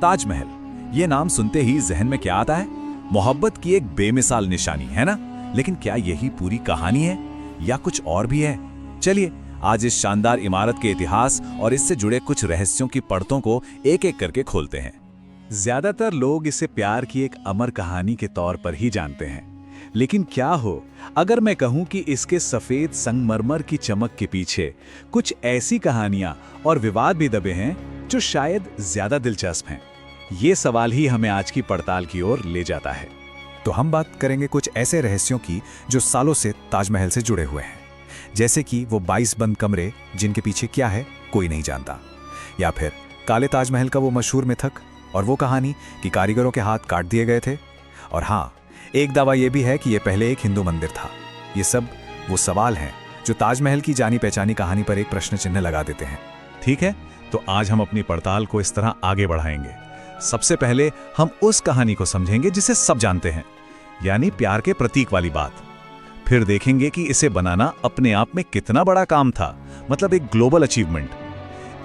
ताजमहल, ये नाम सुनते ही जहन में क्या आता है? मोहब्बत की एक बेमिसाल निशानी, है ना? लेकिन क्या यही पूरी कहानी है या कुछ और भी है? चलिए आज इस शानदार इमारत के इतिहास और इससे जुड़े कुछ रहस्यों की परतों को एक-एक करके खोलते हैं। ज्यादातर लोग इसे प्यार की एक अमर कहानी के तौर पर ही जानते हैं, लेकिन क्या हो अगर मैं कहूं कि इसके सफेद संगमरमर की चमक के पीछे कुछ ऐसी कहानियां और विवाद भी दबे हैं जो शायद ज्यादा दिलचस्प हैं। ये सवाल ही हमें आज की पड़ताल की ओर ले जाता है। तो हम बात करेंगे कुछ ऐसे रहस्यों की जो सालों से ताजमहल से जुड़े हुए हैं, जैसे कि वो 22 बंद कमरे जिनके पीछे क्या है कोई नहीं जानता, या फिर काले ताजमहल का वो मशहूर मिथक और वो कहानी कि कारीगरों के हाथ काट दिए गए थे। और हाँ, एक दावा ये भी है कि ये पहले एक हिंदू मंदिर था। ये सब वो सवाल हैं जो ताजमहल की जानी पहचानी कहानी पर एक प्रश्न चिन्ह लगा देते हैं। ठीक है, तो आज हम अपनी पड़ताल को इस तरह आगे बढ़ाएंगे। सबसे पहले हम उस कहानी को समझेंगे जिसे सब जानते हैं, यानी प्यार के प्रतीक वाली बात। फिर देखेंगे कि इसे बनाना अपने आप में कितना बड़ा काम था, मतलब एक ग्लोबल अचीवमेंट।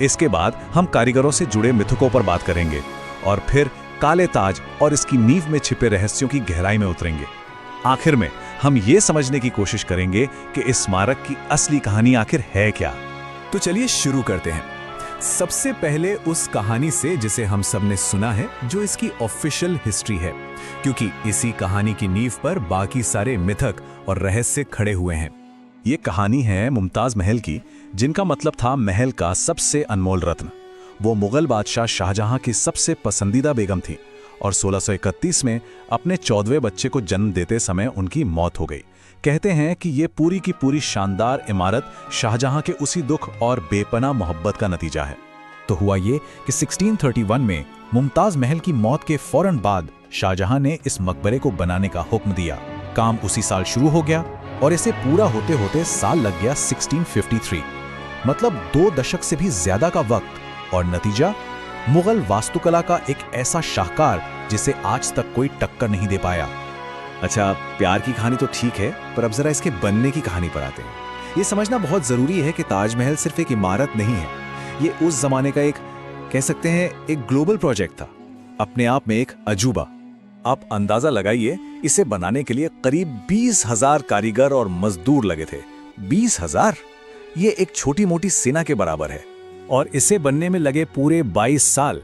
इसके बाद हम कारीगरों से जुड़े मिथकों पर बात करेंगे और फिर काले ताज और इसकी नींव में छिपे रहस्यों की गहराई में उतरेंगे। आखिर में हम ये समझने की कोशिश करेंगे कि इस स्मारक की असली कहानी आखिर है क्या। तो चलिए शुरू करते हैं। सबसे पहले उस कहानी से जिसे हम सब ने सुना है, जो इसकी ऑफिशियल हिस्ट्री है, क्योंकि इसी कहानी की नींव पर बाकी सारे मिथक और रहस्य खड़े हुए हैं। ये कहानी है मुमताज महल की, जिनका मतलब था महल का सबसे अनमोल रत्न। वो मुगल बादशाह शाहजहां की सबसे पसंदीदा बेगम थी और 1631 में अपने 14वें बच्चे को जन्म देते समय उनकी मौत हो गई। कहते हैं कि ये पूरी की पूरी शानदार इमारत शाहजहां के उसी दुख और बेपनाह मोहब्बत का नतीजा है। तो हुआ ये कि 1631 में मुमताज महल की मौत के फौरन बाद शाहजहां ने इस मकबरे को बनाने का हुक्म दिया। काम उसी साल शुरू हो गया और इसे पूरा होते होते साल लग गया 1653, मतलब 2 दशक से भी ज्यादा का वक्त। और नतीजा, मुगल वास्तुकला का एक ऐसा शाहकार जिसे आज तक कोई टक्कर नहीं दे पाया। अच्छा, प्यार की कहानी तो ठीक है, पर अब जरा इसके बनने की कहानी पर आते हैं। ये समझना बहुत जरूरी है कि ताजमहल सिर्फ एक इमारत नहीं है, ये उस जमाने का एक, कह सकते हैं, एक ग्लोबल प्रोजेक्ट था, अपने आप में एक अजूबा। आप अंदाजा लगाइए, इसे बनाने के लिए करीब 20,000 कारीगर और मजदूर लगे थे। 20,000? ये एक छोटी मोटी सेना के बराबर है। और इसे बनने में लगे पूरे 22 साल।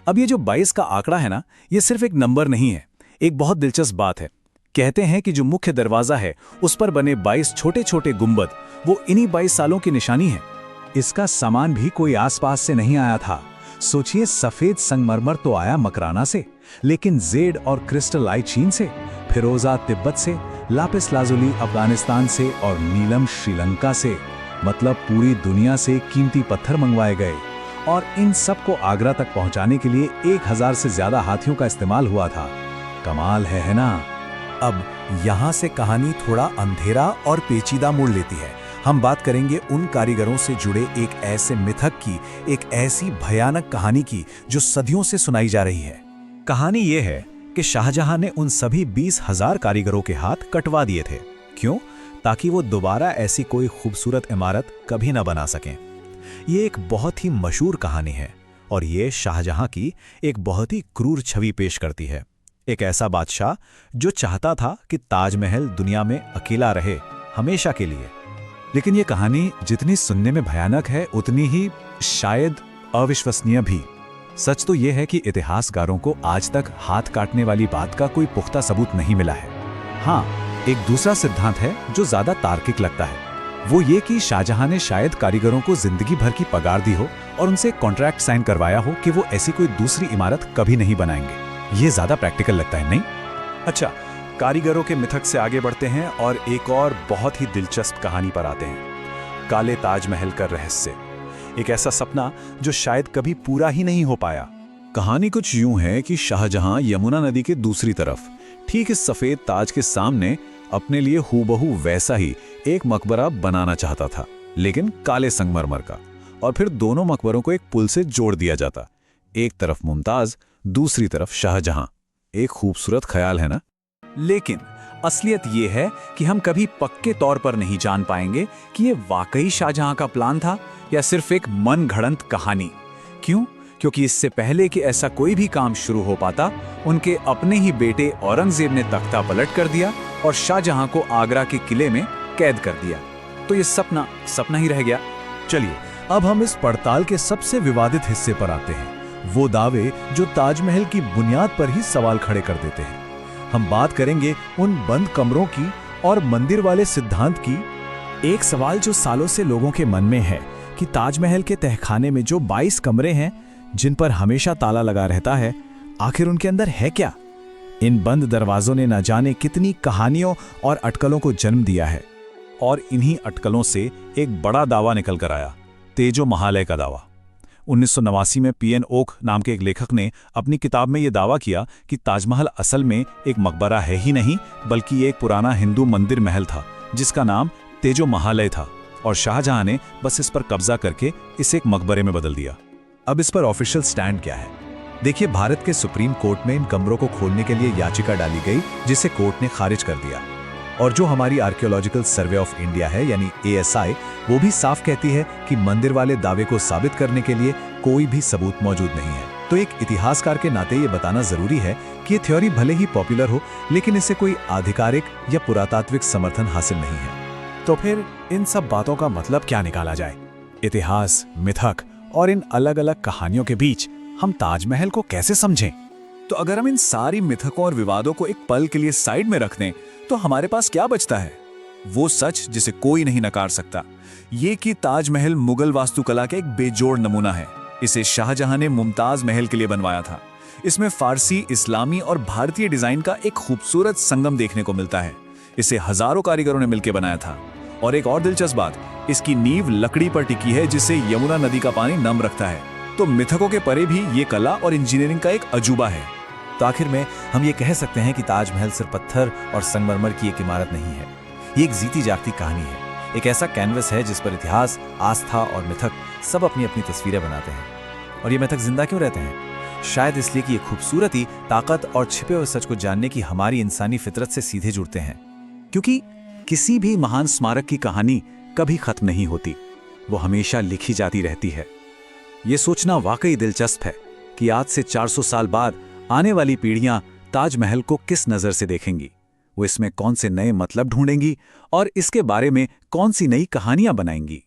अब ये जो 22 का आंकड़ा है ना, ये सिर्फ एक नंबर नहीं है, एक बहुत दिलचस्प बात है। कहते हैं कि जो मुख्य दरवाजा है उस पर बने 22 छोटे छोटे गुंबद, वो इन्हीं 22 सालों की निशानी है। इसका सामान भी कोई आसपास से नहीं आया था। सोचिए, सफेद संगमरमर तो आया मकराना से, लेकिन जेड और क्रिस्टलाइट चीन से, फिरोजा तिब्बत से, लापिस लाजुली अफगानिस्तान से और नीलम श्रीलंका से, मतलब पूरी दुनिया से कीमती पत्थर मंगवाए गए। और इन सब को आगरा तक पहुंचाने के लिए 1000 से ज्यादा हाथियों का इस्तेमाल हुआ था। कमाल है ना? अब यहां से कहानी थोड़ा अंधेरा और पेचीदा मोड़ लेती है। हम बात करेंगे उन कारीगरों से जुड़े एक ऐसे मिथक की, एक ऐसी भयानक कहानी की जो सदियों से सुनाई जा रही है। कहानी ये है कि शाहजहां ने उन सभी 20,000 कारीगरों के हाथ कटवा दिए थे। क्यों? ताकि वो दोबारा ऐसी कोई खूबसूरत इमारत कभी न बना सकें। ये एक बहुत ही मशहूर कहानी है और ये शाहजहां की एक बहुत ही क्रूर छवि पेश करती है। एक ऐसा बादशाह जो चाहता था कि ताजमहल दुनिया में अकेला रहे, हमेशा के लिए। लेकिन ये कहानी जितनी सुनने में भयानक है, उतनी ही शायद अविश्वसनीय भी। सच तो यह है कि इतिहासकारों को आज तक हाथ काटने वाली बात का कोई पुख्ता सबूत नहीं मिला है। हाँ, एक दूसरा सिद्धांत है जो ज्यादा तार्किक लगता है। वो ये कि शाहजहां ने शायद कारीगरों को जिंदगी भर की पगार दी हो और उनसे कॉन्ट्रैक्ट साइन करवाया हो कि वो ऐसी कोई दूसरी इमारत कभी नहीं बनाएंगे। ये ज्यादा प्रैक्टिकल लगता है, नहीं? अच्छा, कारीगरों के मिथक से आगे बढ़ते हैं और एक और बहुत ही दिलचस्प कहानी पर आते हैं। काले ताजमहल का रहस्य, एक ऐसा सपना जो शायद कभी पूरा ही नहीं हो पाया। कहानी कुछ यूं है कि शाहजहां यमुना नदी के दूसरी तरफ, ठीक इस सफेद ताज के सामने, अपने लिए हूबहू वैसा ही एक मकबरा बनाना चाहता था, लेकिन काले संगमरमर का। और फिर दोनों मकबरों को एक पुल से जोड़ दिया जाता, एक तरफ मुमताज, दूसरी तरफ शाहजहां। एक खूबसूरत ख्याल है ना? लेकिन असलियत यह है कि हम कभी पक्के तौर पर नहीं जान पाएंगे कि यह वाकई शाहजहां का प्लान था या सिर्फ एक मन घड़ंत कहानी। क्यों? क्योंकि इससे पहले कि ऐसा कोई भी काम शुरू हो पाता, उनके अपने ही बेटे औरंगजेब ने तख्ता पलट कर दिया और शाहजहां को आगरा के किले में कैद कर दिया। तो ये सपना सपना ही रह गया। चलिए अब हम इस पड़ताल के सबसे विवादित हिस्से पर आते हैं, वो दावे जो ताजमहल की बुनियाद पर ही सवाल खड़े कर देते हैं। हम बात करेंगे उन बंद कमरों की और मंदिर वाले सिद्धांत की। एक सवाल जो सालों से लोगों के मन में है कि ताजमहल के तहखाने में जो 22 कमरे हैं जिन पर हमेशा ताला लगा रहता है, आखिर उनके अंदर है क्या? इन बंद दरवाजों ने न जाने कितनी कहानियों और अटकलों को जन्म दिया है। और इन्हीं अटकलों से एक बड़ा दावा निकल कर आया, तेजो महालय का दावा। 1989 में पीएन ओक नाम के एक लेखक ने अपनी किताब में यह दावा किया कि ताजमहल असल में एक मकबरा है ही नहीं, बल्कि एक पुराना हिंदू मंदिर महल था जिसका नाम तेजो महालय था, और शाहजहां ने बस इस पर कब्जा करके इसे एक मकबरे में बदल दिया। अब इस पर ऑफिशियल स्टैंड क्या है? देखिए, भारत के सुप्रीम कोर्ट में इन कमरों को खोलने के लिए याचिका डाली गई, जिसे कोर्ट ने खारिज कर दिया। और जो हमारी आर्कियोलॉजिकल सर्वे ऑफ इंडिया है यानी ASI, वो भी साफ कहती है कि मंदिर वाले दावे को साबित करने के लिए कोई भी सबूत मौजूद नहीं है। तो एक इतिहासकार के नाते ये बताना जरूरी है कि ये थ्योरी भले ही पॉपुलर हो, लेकिन इसे कोई आधिकारिक या पुरातात्विक समर्थन हासिल नहीं है। तो फिर इन सब बातों का मतलब क्या निकाला जाए? इतिहास, मिथक और इन अलग अलग कहानियों के बीच हम ताजमहल को कैसे समझें? तो अगर हम इन सारी मिथकों और विवादों को एक पल के लिए साइड में रख दें, तो हमारे पास क्या बचता है? वो सच जिसे कोई नहीं नकार सकता, ये कि ताजमहल मुगल वास्तुकला का एक बेजोड़ नमूना है। इसे शाहजहां ने मुमताज महल के लिए बनवाया था। इसमें फारसी, इस्लामी और भारतीय डिजाइन का एक खूबसूरत संगम देखने को मिलता है। इसे हजारों कारीगरों ने मिलकर बनाया था। और एक और दिलचस्प बात, इसकी नींव लकड़ी पर टिकी है जिससे यमुना नदी का पानी नम रखता है। तो मिथकों के परे भी ये कला और इंजीनियरिंग का एक अजूबा है। तो आखिर में हम ये कह सकते हैं कि ताजमहल सिर्फ पत्थर और संगमरमर की एक इमारत नहीं है, ये एक जीती जागती कहानी है, एक ऐसा कैनवस है जिस पर इतिहास, आस्था और मिथक सब अपनी अपनी तस्वीरें बनाते हैं। और ये मिथक जिंदा क्यों रहते हैं? शायद इसलिए कि ये खूबसूरती, ताकत और छिपे हुए सच को जानने की हमारी इंसानी फितरत से सीधे जुड़ते हैं। क्योंकि किसी भी महान स्मारक की कहानी कभी खत्म नहीं होती, वो हमेशा लिखी जाती रहती है। ये सोचना वाकई दिलचस्प है कि आज से 400 साल बाद आने वाली पीढ़ियां ताजमहल को किस नजर से देखेंगी, वो इसमें कौन से नए मतलब ढूंढेंगी और इसके बारे में कौन सी नई कहानियां बनाएंगी।